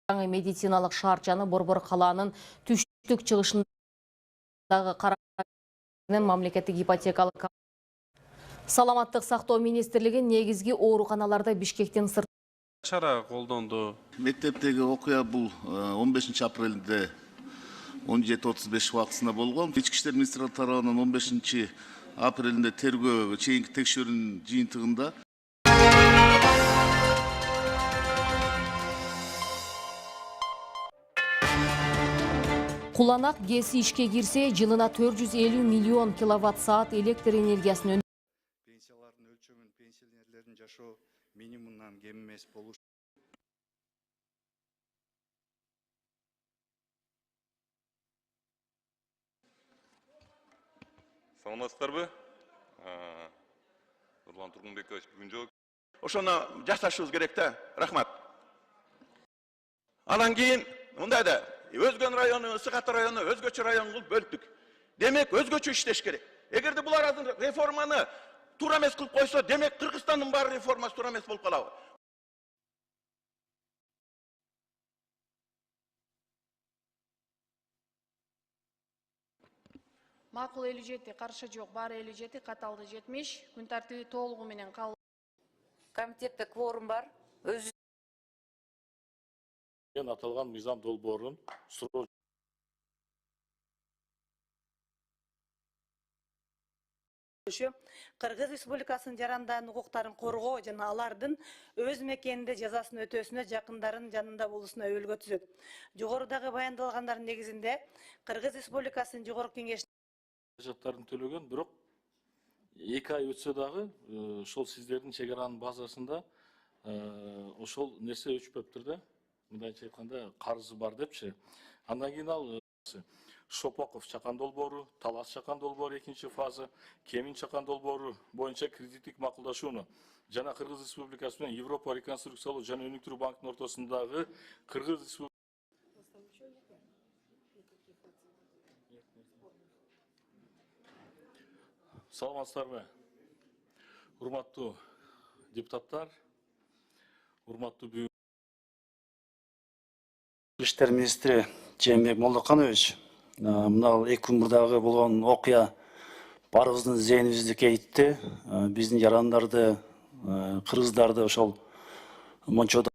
жаңы медициналык шарчаны Борбор калаанын түштүк чыгышындагы каражаттын мамлекеттик ипотекалык Саламаттык сактоо министрлиги негизги ооруканаларда Бишкектен сырт чара колдонду. Мектептеги окуя бул 15 апрелде 17:35 убактысында болгон. Ички иштер министрлиги тарабынан 15 апрелде тергөө чейинки текшерүүнүн жыйынтыгында Куланак ГЭСи ишке кирсе, жылына 450 миллион киловатт-саат электр энергиясын пенсиялардын өлчөмүн пенсионерлердин жашоо минимумунан кем эмес болуш. Саламатсыздарбы? Нурлан Тургунбекович бүгүн жок. Ошону жасашыбыз керек да. Рахмат. Анан кийин мындай да Өзгөн району, Сыкат району өзгөчө район кылып бөлдүк. Демек өзгөчө иштеш керек. Эгерде булар азыр реформаны туура эмес кылып койсо, демек Кыргызстандын баары реформасы туура эмес болуп калабы? Макул 57, каршы жок, баары 57, каталды 70, күн тартиби толугу менен кабыл. Комитетте кворум бар. Аталган мыйзам долбоорун суроо Кыргыз Республикасынын жарандардын укуктарын коргоо жана алардын өз мекенинде жазасын өтөөсүнө жакындарын жанында болуусуна өбөлгө түзөт. Жогорудагы баяндалгандардын негизинде Кыргыз Республикасынын Жогорку Кеңешинин каражаттарын төлөгөн, бирок 2 ай өтсө дагы ошол сиздердин чек аранын базасында ошол нерсе өчпөптүр да. Мындайча айтканда карызы бар депчи. Андан кийин ал Шопоков чакан долбоору, Талас чакан долбоору 2 фаза, Кемин чакан долбоору боюнча кредиттик макулдашууну жана Кыргыз Республикасы менен Европа реконструкциялоо жана өнүктүрүү банкынын ортосундагы Кыргыз Саламатсыздарбы? Урматтуу депутаттар, урматтуу бүгүн Иштер министри Жээнбек Молдоканович, мына 2 күн мурдагы болгон окуя баарыбыздын зээнибизди кейитти. Биздин жарандарды, кыргыздарды ошол мончодо